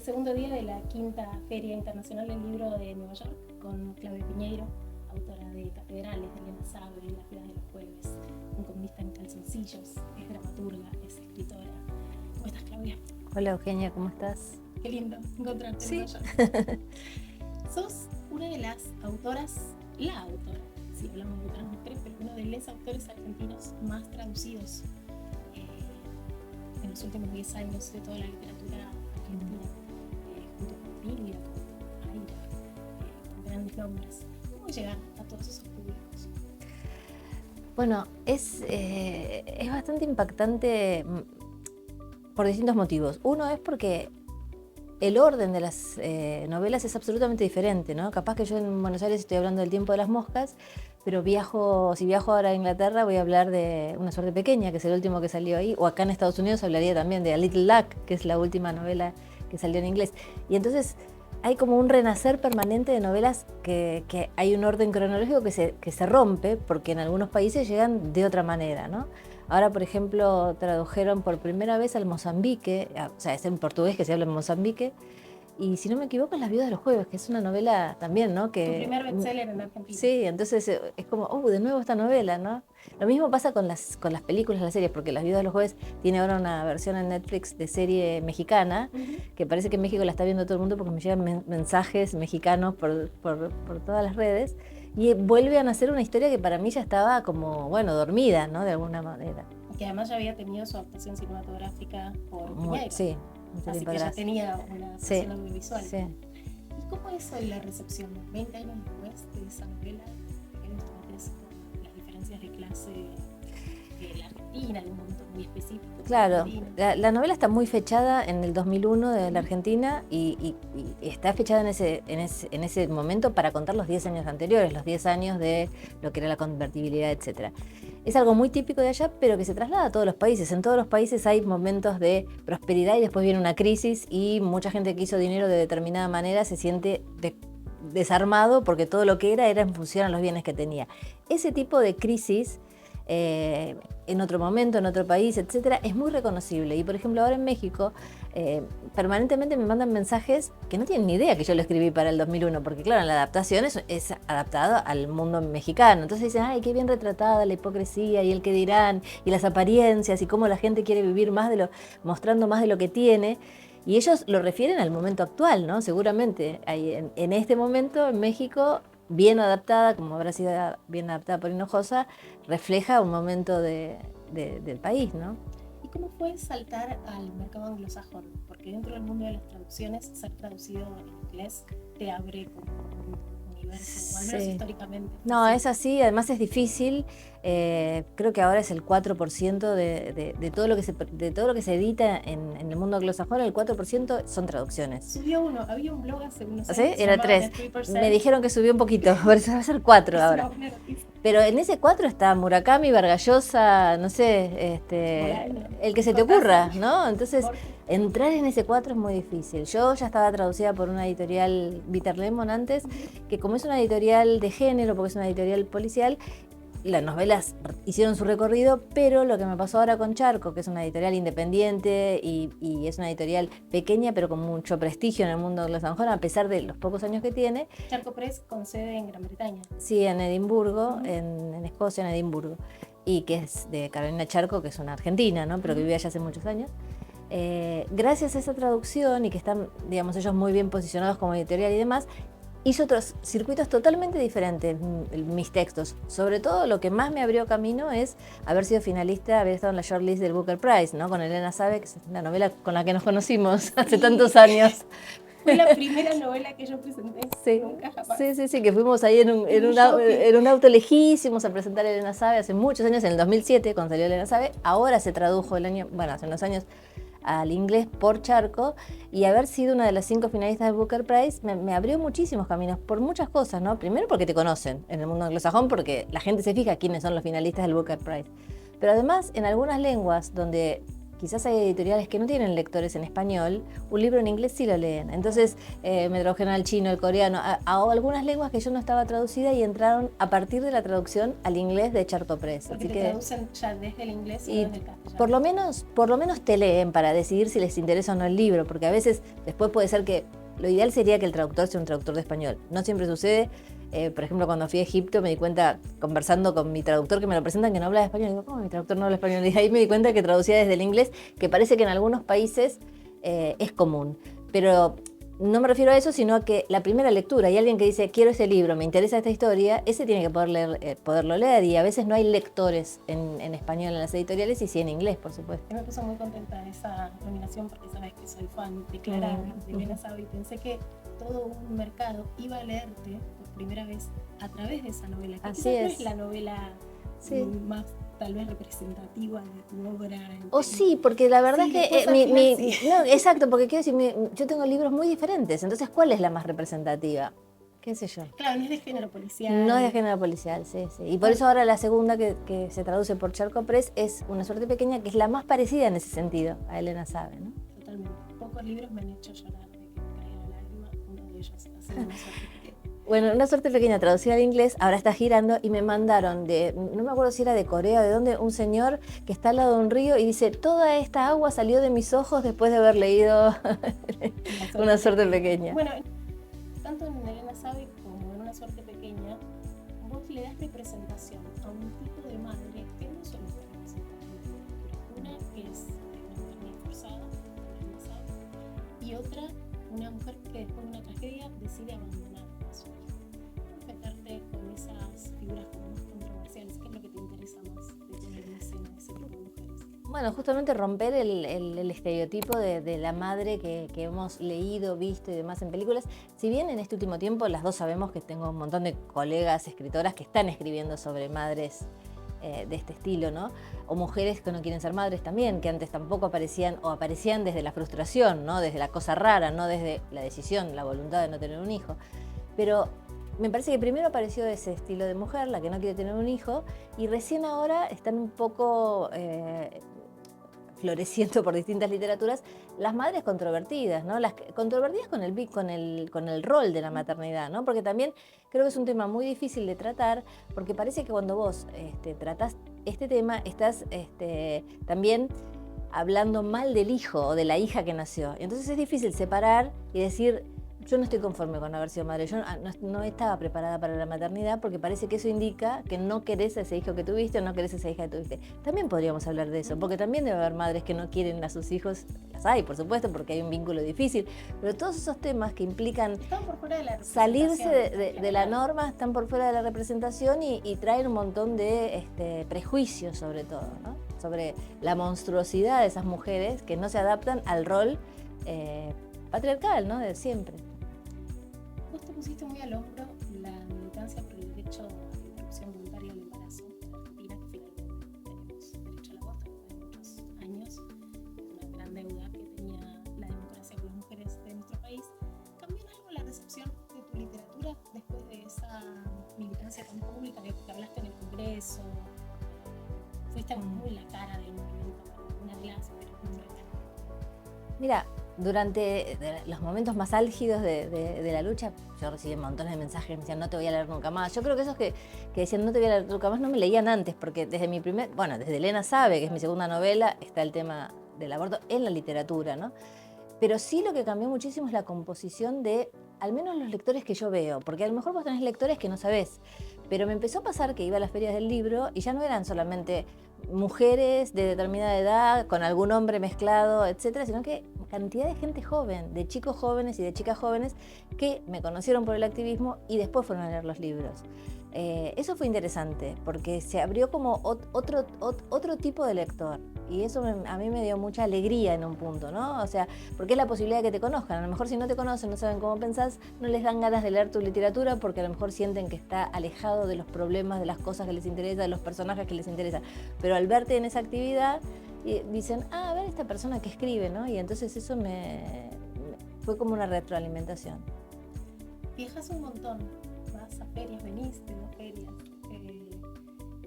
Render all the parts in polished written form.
segundo día de la quinta Feria Internacional del Libro de Nueva York con Claudia Piñeiro, autora de Catedrales, de Elena Sabe, Las vidas de los jueves, un comunista en calzoncillos, es dramaturga, es escritora. ¿Cómo estás, Claudia? Hola, Eugenia, ¿cómo estás? Qué lindo encontrarte Sí. en Nueva York. Sos una de las autoras, la autora, si hablamos de otras mujeres, pero uno de los autores argentinos más traducidos en los últimos 10 años de toda la literatura argentina, junto con Biblia, con Aira, con grandes nombres. ¿Cómo llegar a todos esos públicos? Bueno, es bastante impactante por distintos motivos. Uno es porque el orden de las novelas es absolutamente diferente, ¿no? Capaz que yo en Buenos Aires estoy hablando del Tiempo de las moscas, pero si viajo ahora a Inglaterra voy a hablar de Una suerte pequeña, que es el último que salió ahí, o acá en Estados Unidos hablaría también de A Little Luck, que es la última novela que salió en inglés. Y entonces hay como un renacer permanente de novelas que hay un orden cronológico que se rompe, porque en algunos países llegan de otra manera, ¿no? Ahora, por ejemplo, tradujeron por primera vez al Mozambique, o sea, es en portugués que se habla en Mozambique, y si no me equivoco es Las viudas de los jueves, que es una novela también, ¿no? Tu primer bestseller en Argentina. Sí, entonces es como, de nuevo esta novela, ¿no? Lo mismo pasa con las películas, las series, porque Las viudas de los jueves tiene ahora una versión en Netflix de serie mexicana, que parece que en México la está viendo todo el mundo porque me llegan mensajes mexicanos por todas las redes, y vuelve a nacer una historia que para mí ya estaba como, dormida, ¿no? De alguna manera. Y que además ya había tenido su adaptación cinematográfica por Piñeiro. Sí. Así que ya tenía una adaptación audiovisual. Sí. ¿Y cómo es hoy la recepción? 20 años después de esa novela, ¿qué nos metes con las diferencias de clase de la Argentina, en un momento muy específico? Claro, la novela está muy fechada en el 2001 de la Argentina y está fechada en ese momento para contar los 10 años anteriores, los 10 años de lo que era la convertibilidad, etc. Es algo muy típico de allá, pero que se traslada a todos los países. En todos los países hay momentos de prosperidad y después viene una crisis y mucha gente que hizo dinero de determinada manera se siente desarmado porque todo lo que era en función a los bienes que tenía. Ese tipo de crisis en otro momento, en otro país, etcétera, es muy reconocible. Y por ejemplo, ahora en México permanentemente me mandan mensajes que no tienen ni idea que yo lo escribí para el 2001, porque claro, la adaptación es adaptada al mundo mexicano. Entonces dicen, ay, qué bien retratada la hipocresía y el qué dirán y las apariencias y cómo la gente quiere vivir mostrando más de lo que tiene. Y ellos lo refieren al momento actual, ¿no? Seguramente en este momento en México, bien adaptada, como habrá sido bien adaptada por Hinojosa, refleja un momento del país, ¿no? ¿Y cómo fue saltar al mercado anglosajón? Porque dentro del mundo de las traducciones, ser traducido en inglés te abre como un universo, o al menos históricamente. No, es así, además es difícil. Creo que ahora es el 4% de todo lo que se edita en el mundo anglosajón, el 4% son traducciones. Subió había un blog hace unos años. ¿Sí? Era 3. Me dijeron que subió un poquito, por eso va a ser 4 ahora. Pero en ese 4 está Murakami, Vargas Llosa, no sé, el que se te ocurra, ¿no? Entonces, entrar en ese 4 es muy difícil. Yo ya estaba traducida por una editorial, Bitter Lemon antes, que como es una editorial de género, porque es una editorial policial, las novelas hicieron su recorrido, pero lo que me pasó ahora con Charco, que es una editorial independiente y es una editorial pequeña, pero con mucho prestigio en el mundo anglosajón, a pesar de los pocos años que tiene. Charco Press con sede en Gran Bretaña. Sí, en Edimburgo, en Escocia, en Edimburgo. Y que es de Carolina Charco, que es una argentina, ¿no? Pero que vive allá hace muchos años. Gracias a esa traducción y que están, digamos, ellos muy bien posicionados como editorial y demás, hizo otros circuitos totalmente diferentes mis textos. Sobre todo lo que más me abrió camino es haber sido finalista, haber estado en la shortlist del Booker Prize, ¿no? Con Elena Sabe, que es la novela con la que nos conocimos hace tantos años. Fue la primera novela que yo presenté. Sí. Nunca jamás. Sí, que fuimos ahí en un auto lejísimos a presentar a Elena Sabe hace muchos años, en el 2007, cuando salió Elena Sabe. Ahora se tradujo hace unos años al inglés por Charco, y haber sido una de las 5 finalistas del Booker Prize me abrió muchísimos caminos por muchas cosas, ¿no? Primero porque te conocen en el mundo anglosajón, porque la gente se fija quiénes son los finalistas del Booker Prize. Pero además, en algunas lenguas donde quizás hay editoriales que no tienen lectores en español, un libro en inglés sí lo leen. Entonces me tradujeron al chino, al coreano, a algunas lenguas que yo no estaba traducida y entraron a partir de la traducción al inglés de Charco Press. Porque Así te que, traducen ya desde el inglés y desde el castellano. por lo menos te leen para decidir si les interesa o no el libro, porque a veces después puede ser que lo ideal sería que el traductor sea un traductor de español. No siempre sucede. Por ejemplo, cuando fui a Egipto me di cuenta, conversando con mi traductor que me lo presentan, que no habla español. Digo, ¿cómo mi traductor no habla español? Y ahí me di cuenta que traducía desde el inglés, que parece que en algunos países es común. Pero no me refiero a eso, sino a que la primera lectura, hay alguien que dice, quiero ese libro, me interesa esta historia, ese tiene que poderlo leer. Y a veces no hay lectores en español en las editoriales y sí en inglés, por supuesto. Me puso muy contenta esa nominación porque sabes que soy fan declarada de Elena Sabe y pensé que todo un mercado iba a leerte por primera vez a través de esa novela. Que Así no es. es la novela más tal vez representativa de tu obra. O sí, porque la verdad sí, que no, exacto, porque quiero decir, yo tengo libros muy diferentes, entonces ¿cuál es la más representativa? ¿Qué sé yo? Claro, no es de género policial. No es de género policial, sí. Y por eso ahora la segunda que se traduce por Charco Press es Una suerte pequeña, que es la más parecida en ese sentido a Elena Sabe, ¿no? Totalmente. Pocos libros me han hecho llorar de que me caiga la lágrima, uno de ellos ha sido Una suerte pequeña. Bueno, Una suerte pequeña traducida al inglés, ahora está girando y me mandaron no me acuerdo si era de Corea o de dónde, un señor que está al lado de un río y dice, toda esta agua salió de mis ojos después de haber leído Una suerte pequeña. Bueno, tanto en Elena Sabe como en Una suerte pequeña, vos le das representación a un tipo de madre que no suele ser representada en la literatura. Una que es una maternidad forzada, Elena Sabe, y otra, una mujer que después de una tragedia decide abandonar a su hijo. Enfrentarte con esas figuras como más controversiales, ¿qué es lo que te interesa más de poner en escena ese tipo de mujeres? Bueno, justamente romper el estereotipo de la madre que hemos leído, visto y demás en películas. Si bien en este último tiempo las dos sabemos que tengo un montón de colegas escritoras que están escribiendo sobre madres de este estilo, ¿no? O mujeres que no quieren ser madres también, que antes tampoco aparecían o aparecían desde la frustración, ¿no? Desde la cosa rara, no desde la decisión, la voluntad de no tener un hijo. Pero me parece que primero apareció ese estilo de mujer, la que no quiere tener un hijo, y recién ahora están un poco floreciendo por distintas literaturas las madres controvertidas, ¿no? Las controvertidas con el rol de la maternidad, ¿no? Porque también creo que es un tema muy difícil de tratar, porque parece que cuando vos tratás este tema, estás también hablando mal del hijo o de la hija que nació. Entonces es difícil separar y decir, yo no estoy conforme con haber sido madre, yo no estaba preparada para la maternidad porque parece que eso indica que no querés a ese hijo que tuviste o no querés a esa hija que tuviste. También podríamos hablar de eso, porque también debe haber madres que no quieren a sus hijos, las hay por supuesto, porque hay un vínculo difícil, pero todos esos temas que implican están por fuera de la salirse de la norma, están por fuera de la representación y traen un montón de prejuicios sobre todo, ¿no? Sobre la monstruosidad de esas mujeres que no se adaptan al rol patriarcal, ¿no? De siempre. Vos te pusiste muy al hombro la militancia por el derecho a la interrupción voluntaria del embarazo en Argentina, que finalmente tenemos derecho al aborto después de muchos años, una gran deuda que tenía la democracia con las mujeres de nuestro país. ¿Cambió en algo la recepción de tu literatura después de esa militancia tan pública que hablaste en el Congreso? Fuiste muy la cara del movimiento, una de las, pero muy frente. Mira, durante los momentos más álgidos de la lucha, yo recibí montones de mensajes que me decían, no te voy a leer nunca más. Yo creo que esos que decían, no te voy a leer nunca más, no me leían antes, porque desde desde Elena Sabe, que es mi segunda novela, está el tema del aborto en la literatura, ¿no? Pero sí lo que cambió muchísimo es la composición de, al menos los lectores que yo veo, porque a lo mejor vos tenés lectores que no sabés, pero me empezó a pasar que iba a las ferias del libro y ya no eran solamente mujeres de determinada edad, con algún hombre mezclado, etcétera, sino que cantidad de gente joven, de chicos jóvenes y de chicas jóvenes que me conocieron por el activismo y después fueron a leer los libros. Eso fue interesante porque se abrió como otro tipo de lector y eso a mí me dio mucha alegría en un punto, ¿no? O sea, porque es la posibilidad de que te conozcan. A lo mejor si no te conocen, no saben cómo pensás, no les dan ganas de leer tu literatura porque a lo mejor sienten que está alejado de los problemas, de las cosas que les interesan, de los personajes que les interesan. Pero al verte en esa actividad, dicen, a ver esta persona que escribe, ¿no? Y entonces eso fue como una retroalimentación. Viajas un montón, vas a ferias, venís de dos ferias.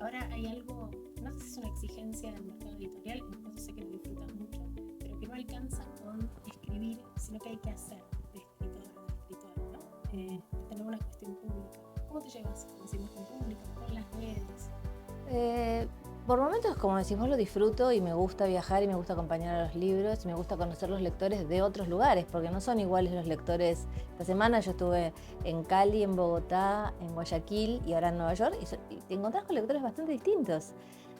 Ahora hay algo, no sé si es una exigencia del mercado editorial, en mi caso sé que lo disfrutas mucho, pero que no alcanza con escribir, sino que hay que hacer de escritor o de escritora, ¿no? Tener una cuestión pública. ¿Cómo te llevas con esa imagen pública, con las redes? Por momentos, como decís vos, lo disfruto y me gusta viajar y me gusta acompañar a los libros y me gusta conocer los lectores de otros lugares, porque no son iguales los lectores. Esta semana yo estuve en Cali, en Bogotá, en Guayaquil y ahora en Nueva York y te encontrás con lectores bastante distintos.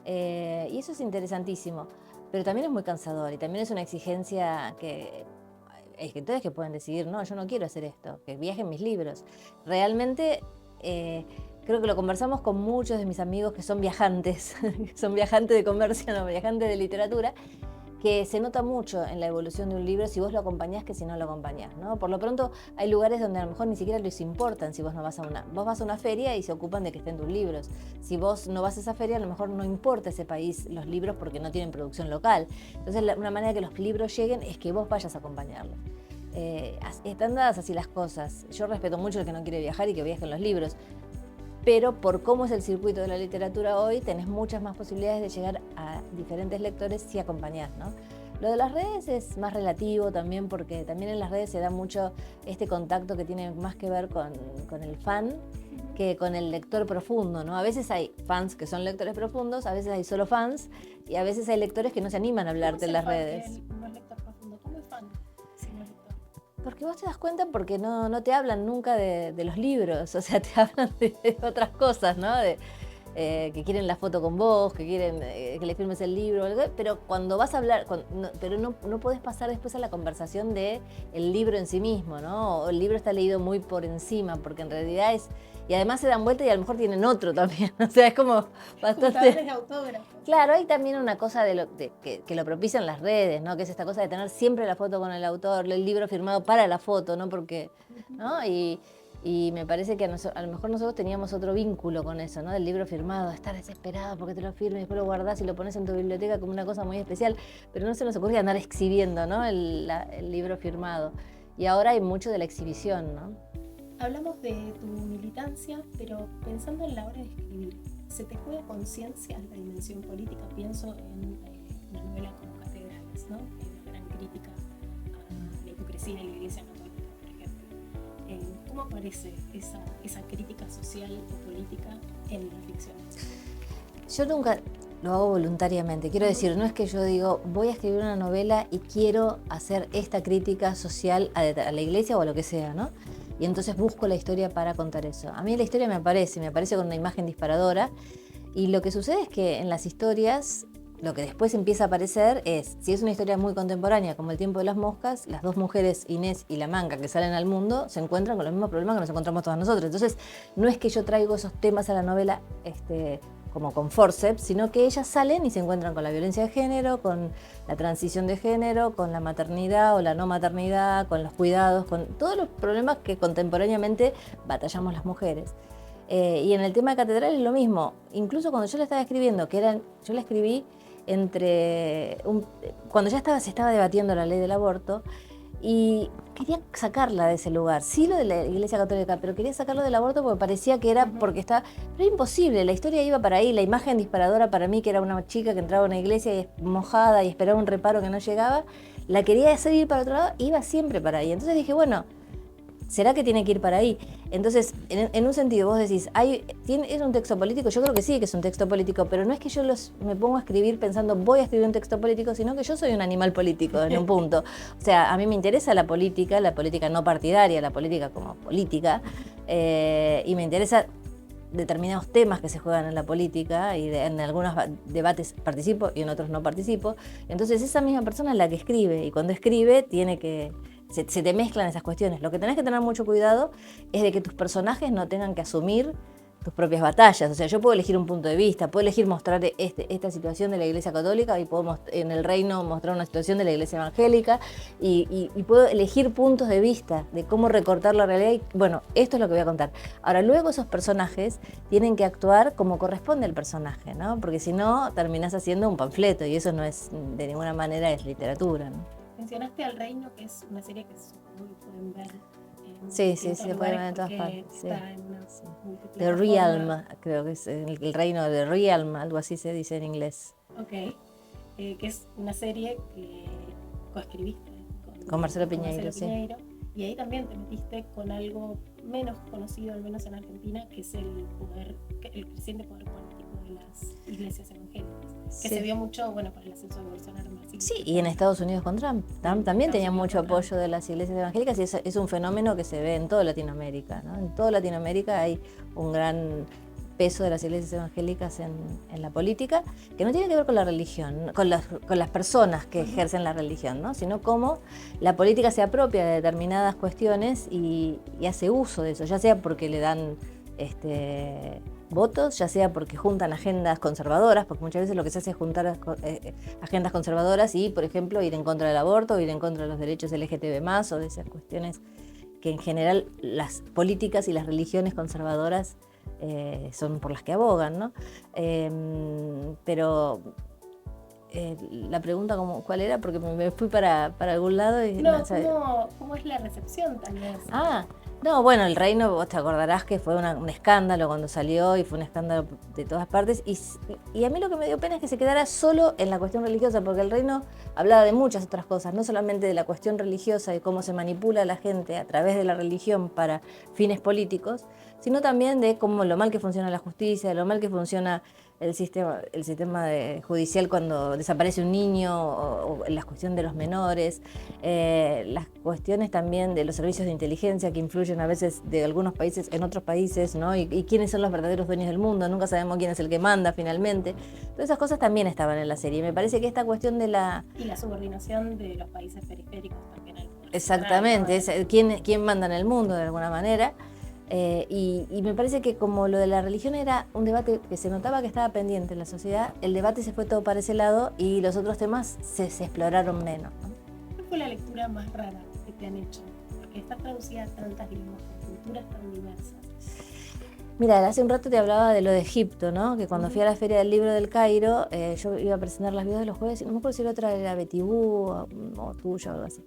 Y eso es interesantísimo, pero también es muy cansador y también es una exigencia que hay escritores que pueden decidir, no, yo no quiero hacer esto, que viajen mis libros. Realmente... creo que lo conversamos con muchos de mis amigos que son viajantes, son viajantes de comercio, no, viajantes de literatura, que se nota mucho en la evolución de un libro si vos lo acompañás que si no lo acompañás, ¿no? Por lo pronto hay lugares donde a lo mejor ni siquiera les importan si vos no vas a una... Vos vas a una feria y se ocupan de que estén tus libros. Si vos no vas a esa feria, a lo mejor no importa ese país los libros porque no tienen producción local. Entonces una manera de que los libros lleguen es que vos vayas a acompañarlos. Están dadas así las cosas. Yo respeto mucho el que no quiere viajar y que viajen los libros, pero por cómo es el circuito de la literatura hoy, tenés muchas más posibilidades de llegar a diferentes lectores si acompañás, ¿no? Lo de las redes es más relativo también, porque también en las redes se da mucho este contacto que tiene más que ver con el fan que con el lector profundo, ¿no? A veces hay fans que son lectores profundos, a veces hay solo fans y a veces hay lectores que no se animan a hablarte en las redes. No es lector profundo, ¿cómo es fan? Si no es lector. Porque vos te das cuenta porque no te hablan nunca de los libros, o sea, te hablan de otras cosas, ¿no? Que quieren la foto con vos, que quieren que le firmes el libro, pero cuando vas a hablar, pero no podés pasar después a la conversación de el libro en sí mismo, ¿no? O el libro está leído muy por encima, porque en realidad es... Y además se dan vuelta y a lo mejor tienen otro también, o sea, es como bastante... De autógrafos. Claro, hay también una cosa que lo propician las redes, ¿no? Que es esta cosa de tener siempre la foto con el autor, el libro firmado para la foto, ¿no? Porque, ¿no? Y me parece que a lo mejor nosotros teníamos otro vínculo con eso, ¿no? Del libro firmado, estar desesperado porque te lo firmen y después lo guardás y lo pones en tu biblioteca como una cosa muy especial, pero no se nos ocurre andar exhibiendo, ¿no? El libro firmado. Y ahora hay mucho de la exhibición, ¿no? Hablamos de tu militancia, pero pensando en la hora de escribir, ¿se te juega conciencia la dimensión política? Pienso en una novela como Catedrales, ¿no? Una gran crítica a la hipocresía de la Iglesia Católica, por ejemplo. ¿Cómo aparece esa crítica social o política en la ficción? Yo nunca lo hago voluntariamente. Quiero decir, no es que yo digo, voy a escribir una novela y quiero hacer esta crítica social a la Iglesia o a lo que sea, ¿no? Y entonces busco la historia para contar eso. A mí la historia me aparece con una imagen disparadora, y lo que sucede es que en las historias lo que después empieza a aparecer es, si es una historia muy contemporánea como El tiempo de las moscas, las dos mujeres, Inés y La Manca, que salen al mundo, se encuentran con los mismos problemas que nos encontramos todos nosotros. Entonces, no es que yo traigo esos temas a la novela como con forceps, sino que ellas salen y se encuentran con la violencia de género, con la transición de género, con la maternidad o la no maternidad, con los cuidados, con todos los problemas que contemporáneamente batallamos las mujeres. Y en el tema de Catedral es lo mismo. Incluso cuando yo la estaba escribiendo, yo la escribí cuando ya se estaba debatiendo la ley del aborto, y quería sacarla de ese lugar, sí lo de la Iglesia Católica, pero quería sacarlo del aborto porque parecía que era porque estaba... Pero era imposible, la historia iba para ahí, la imagen disparadora para mí, que era una chica que entraba a una iglesia y mojada y esperaba un reparo que no llegaba, la quería hacer ir para otro lado, iba siempre para ahí. Entonces dije, bueno, ¿será que tiene que ir para ahí? Entonces, en un sentido, vos decís, ¿es un texto político? Yo creo que sí que es un texto político, pero no es que yo me pongo a escribir pensando voy a escribir un texto político, sino que yo soy un animal político en un punto. O sea, a mí me interesa la política no partidaria, la política como política, y me interesa determinados temas que se juegan en la política, y en algunos debates participo y en otros no participo. Entonces, esa misma persona es la que escribe, y cuando escribe se te mezclan esas cuestiones. Lo que tenés que tener mucho cuidado es de que tus personajes no tengan que asumir tus propias batallas. O sea, yo puedo elegir un punto de vista, puedo elegir mostrar esta situación de la Iglesia Católica, y puedo en el reino mostrar una situación de la Iglesia Evangélica, y puedo elegir puntos de vista de cómo recortar la realidad. Y bueno, esto es lo que voy a contar. Ahora, luego esos personajes tienen que actuar como corresponde al personaje, ¿no? Porque si no, terminás haciendo un panfleto, y eso no es, de ninguna manera, es literatura, ¿no? Mencionaste Al Reino, que es una serie que supongo que pueden ver Sí, distintos se puede ver en lugares todas porque partes. Sí. está en una Sí. The multiplataforma. Realm, creo que es el reino de Realm, algo así se dice en inglés. Ok, que es una serie que coescribiste Con Marcelo con Piñeiro, Marcelo sí. Piñeiro, y ahí también te metiste con algo menos conocido, al menos en Argentina, que es el creciente poder político de las iglesias evangélicas, que Sí. se vio mucho, bueno, para el ascenso de Bolsonaro en Brasil. Sí, y en Estados Unidos con Trump. Trump también tenía mucho apoyo Trump. de las iglesias evangélicas y es un fenómeno que se ve en toda Latinoamérica, ¿no? En toda Latinoamérica hay un gran peso de las iglesias evangélicas en la política, que no tiene que ver con la religión, con las personas que ejercen la religión, ¿no? Sino cómo la política se apropia de determinadas cuestiones y hace uso de eso, ya sea porque le dan votos, ya sea porque juntan agendas conservadoras, porque muchas veces lo que se hace es juntar agendas conservadoras y, por ejemplo, ir en contra del aborto, ir en contra de los derechos LGTB+, o de esas cuestiones que en general las políticas y las religiones conservadoras son por las que abogan, ¿no? Pero la pregunta ¿cuál era? Porque me fui para algún lado y no, ¿cómo es la recepción también? No, bueno, el reino, vos te acordarás que fue un escándalo cuando salió y fue un escándalo de todas partes y a mí lo que me dio pena es que se quedara solo en la cuestión religiosa, porque el reino hablaba de muchas otras cosas, no solamente de la cuestión religiosa y cómo se manipula a la gente a través de la religión para fines políticos, sino también de cómo lo mal que funciona la justicia, lo mal que funciona el sistema judicial cuando desaparece un niño o la cuestión de los menores, las cuestiones también de los servicios de inteligencia que influyen a veces de algunos países en otros países, ¿no? Y quiénes son los verdaderos dueños del mundo, nunca sabemos quién es el que manda finalmente. Todas esas cosas también estaban en la serie. Me parece que esta cuestión de la... Y la subordinación de los países periféricos también al poder Exactamente, central, ¿no? ¿Quién manda en el mundo de alguna manera? Y me parece que como lo de la religión era un debate que se notaba que estaba pendiente en la sociedad, el debate se fue todo para ese lado y los otros temas se exploraron menos, ¿no? ¿Cuál fue la lectura más rara que te han hecho? Porque está traducida a tantas lenguas, con culturas tan diversas. Mira, hace un rato te hablaba de lo de Egipto, ¿no? Que cuando fui a la Feria del Libro del Cairo, yo iba a presentar las vidas de los jueves, y no me acuerdo si la otra era Betibú o tuya o algo así.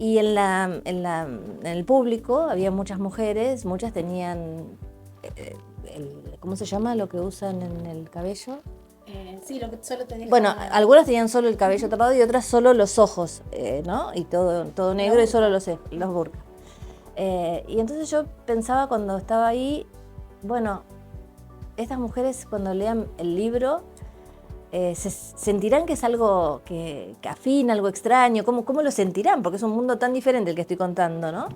Y en el público había muchas mujeres, muchas tenían, ¿cómo se llama? Lo que usan en el cabello. Sí, lo que solo te deja... Bueno, algunas tenían solo el cabello tapado y otras solo los ojos, ¿no? Y todo negro y solo los burkas. Y entonces yo pensaba cuando estaba ahí, bueno, estas mujeres cuando lean el libro se sentirán que es algo que afina, algo extraño. ¿Cómo lo sentirán? Porque es un mundo tan diferente el que estoy contando, ¿no?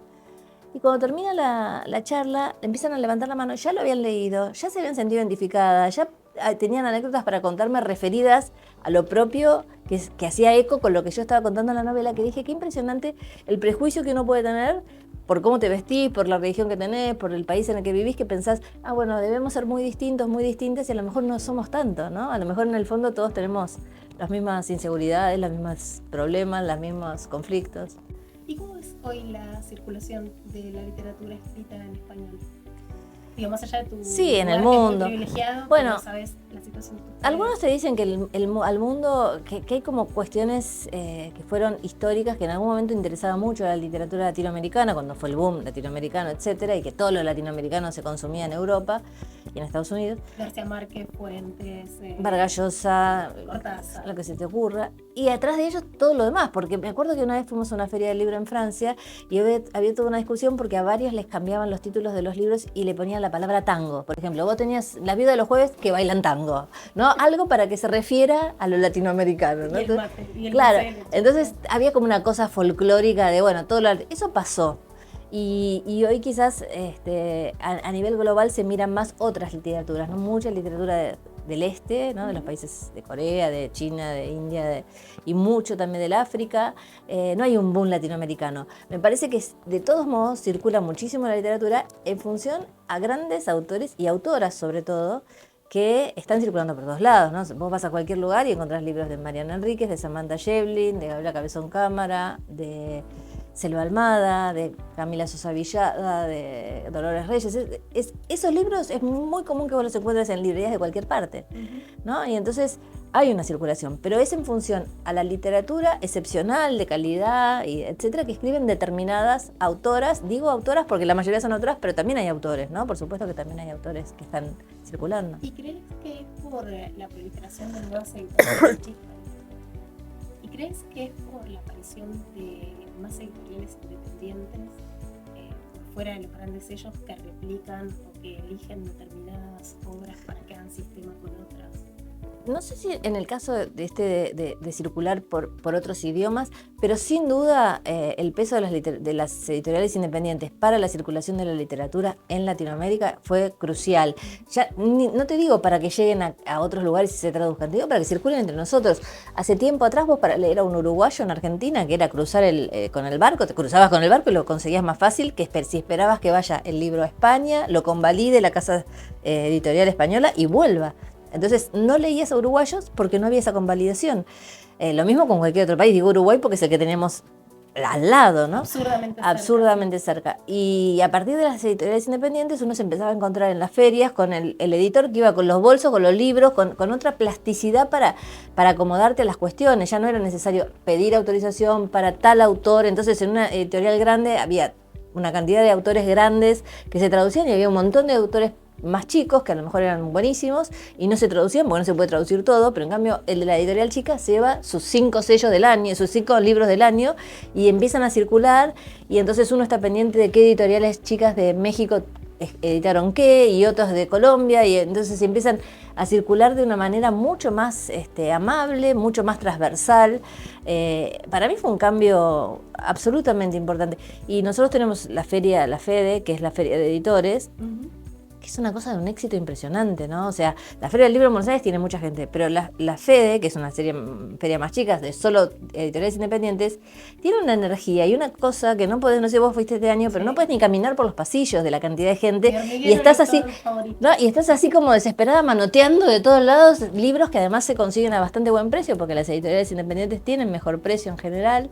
Y cuando termina la charla, empiezan a levantar la mano, ya lo habían leído, ya se habían sentido identificadas, ya tenían anécdotas para contarme referidas a lo propio que hacía eco con lo que yo estaba contando en la novela, que dije, qué impresionante el prejuicio que uno puede tener por cómo te vestís, por la religión que tenés, por el país en el que vivís, que pensás, bueno, debemos ser muy distintos, muy distintas, y a lo mejor no somos tanto, ¿no? A lo mejor en el fondo todos tenemos las mismas inseguridades, los mismos problemas, los mismos conflictos. ¿Y cómo es hoy la circulación de la literatura escrita en español? Digo, más allá de tu sí, en el lugar, mundo. Que es muy privilegiado, bueno, sabes la situación. Algunos te dicen que al mundo, que hay como cuestiones que fueron históricas, que en algún momento interesaba mucho a la literatura latinoamericana, cuando fue el boom latinoamericano, etcétera, y que todo lo latinoamericano se consumía en Europa y en Estados Unidos. García Márquez, Fuentes, Vargas Llosa, Cortázar, lo que se te ocurra. Y atrás de ellos todo lo demás, porque me acuerdo que una vez fuimos a una feria del libro en Francia y había toda una discusión porque a varios les cambiaban los títulos de los libros y le ponían la palabra tango. Por ejemplo, vos tenías La viuda de los jueves que bailan tango, ¿no? Algo para que se refiera a lo latinoamericano, ¿no? Y el mate, y el claro, mate, entonces había como una cosa folclórica de, bueno, eso pasó. Y hoy quizás a nivel global se miran más otras literaturas, ¿no? Mucha literatura del este, ¿no? De los países de Corea, de China, de India, y mucho también del África. No hay un boom latinoamericano. Me parece que de todos modos circula muchísimo la literatura en función a grandes autores y autoras sobre todo, que están circulando por todos lados, ¿no? Vos vas a cualquier lugar y encontrás libros de Mariana Enríquez, de Samantha Schweblin, de Gabriela Cabezón Cámara, de Selva Almada, de Camila Sosa Villada, de Dolores Reyes. Esos libros es muy común que vos los encuentres en librerías de cualquier parte, ¿no? Y entonces hay una circulación, pero es en función a la literatura excepcional, de calidad, y etcétera, que escriben determinadas autoras. Digo autoras porque la mayoría son autoras, pero también hay autores, ¿no? Por supuesto que también hay autores que están circulando. ¿Y crees que es por la proliferación de nuevas editoriales chicas? ¿Y crees que es por la aparición de más editoriales independientes por fuera de los grandes sellos que replican o que eligen determinadas obras para que hagan sistema con otras? No sé si en el caso de circular por otros idiomas, pero sin duda el peso de las editoriales independientes para la circulación de la literatura en Latinoamérica fue crucial. Ya no te digo para que lleguen a otros lugares y se traduzcan, te digo para que circulen entre nosotros. Hace tiempo atrás vos para leer a un uruguayo en Argentina, que era cruzar con el barco, te cruzabas con el barco y lo conseguías más fácil que si esperabas que vaya el libro a España, lo convalide la casa editorial española y vuelva. Entonces no leías a uruguayos porque no había esa convalidación. Lo mismo con cualquier otro país, digo Uruguay porque es el que tenemos al lado, ¿no? Absurdamente cerca. Y a partir de las editoriales independientes uno se empezaba a encontrar en las ferias con el editor que iba con los bolsos, con los libros, con otra plasticidad para acomodarte a las cuestiones. Ya no era necesario pedir autorización para tal autor. Entonces en una editorial grande había una cantidad de autores grandes que se traducían y había un montón de autores más chicos, que a lo mejor eran buenísimos, y no se traducían, porque no se puede traducir todo, pero en cambio el de la editorial chica se lleva sus 5 sellos del año, sus 5 libros del año, y empiezan a circular, y entonces uno está pendiente de qué editoriales chicas de México editaron qué, y otros de Colombia, y entonces empiezan a circular de una manera mucho más amable, mucho más transversal. Para mí fue un cambio absolutamente importante. Y nosotros tenemos la feria, la FEDE, que es la feria de editores, que es una cosa de un éxito impresionante, ¿no? O sea, la Feria del Libro en Buenos Aires tiene mucha gente, pero la FEDE, que es una feria más chica, de solo editoriales independientes, tiene una energía y una cosa que no podés, no sé, vos fuiste este año, pero no podés ni caminar por los pasillos de la cantidad de gente, y estás así, ¿no? Y estás así como desesperada, manoteando de todos lados libros que además se consiguen a bastante buen precio, porque las editoriales independientes tienen mejor precio en general.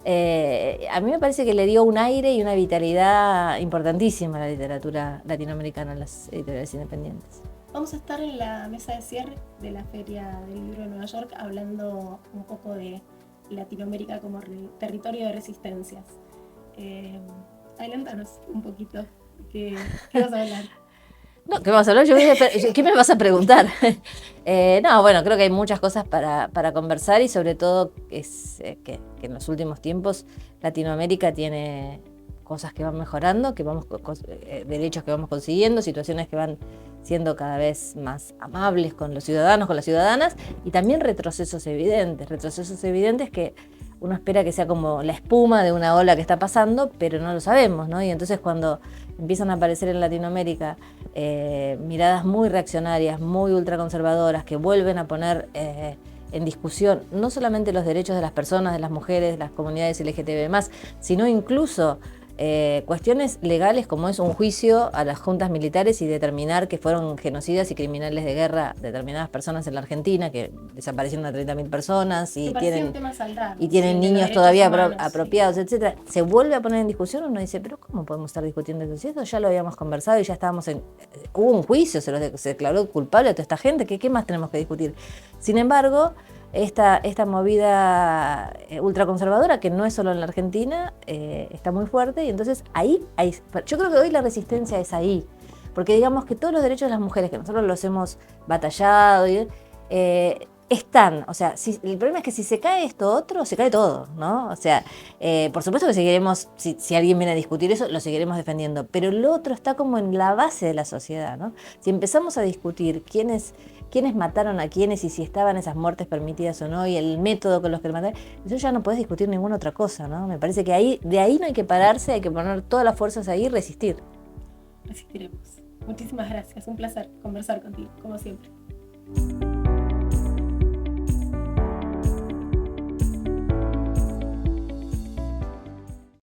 A mí me parece que le dio un aire y una vitalidad importantísima a la literatura latinoamericana, a las editoriales independientes. Vamos a estar en la mesa de cierre de la Feria del Libro de Nueva York hablando un poco de Latinoamérica como territorio de resistencias. Adelántanos un poquito, ¿qué vas a hablar? No, ¿qué vamos a hablar? ¿Qué me vas a preguntar? No, bueno, creo que hay muchas cosas para conversar y sobre todo que en los últimos tiempos Latinoamérica tiene cosas que van mejorando, derechos que vamos consiguiendo, situaciones que van siendo cada vez más amables con los ciudadanos, con las ciudadanas, y también retrocesos evidentes que uno espera que sea como la espuma de una ola que está pasando, pero no lo sabemos, ¿no? Y entonces cuando empiezan a aparecer en Latinoamérica miradas muy reaccionarias, muy ultraconservadoras, que vuelven a poner en discusión no solamente los derechos de las personas, de las mujeres, de las comunidades LGTB+, sino incluso cuestiones legales como es un juicio a las juntas militares y determinar que fueron genocidas y criminales de guerra determinadas personas en la Argentina, que desaparecieron a 30.000 personas y tienen niños todavía apropiados, etcétera. Se vuelve a poner en discusión, uno dice, pero ¿cómo podemos estar discutiendo eso? Si eso ya lo habíamos conversado y ya estábamos hubo un juicio, se declaró culpable a toda esta gente, ¿qué más tenemos que discutir? Sin embargo, esta movida ultraconservadora, que no es solo en la Argentina, está muy fuerte, y entonces yo creo que hoy la resistencia es ahí, porque digamos que todos los derechos de las mujeres, que nosotros los hemos batallado, están, o sea, el problema es que si se cae esto otro, se cae todo, ¿no? O sea, por supuesto que seguiremos, si alguien viene a discutir eso, lo seguiremos defendiendo, pero lo otro está como en la base de la sociedad, ¿no? Si empezamos a discutir quiénes mataron a quiénes y si estaban esas muertes permitidas o no, y el método con los que lo mataron, eso ya no podés discutir ninguna otra cosa, ¿no? Me parece que de ahí no hay que pararse, hay que poner todas las fuerzas ahí y resistir. Resistiremos. Muchísimas gracias, un placer conversar contigo, como siempre.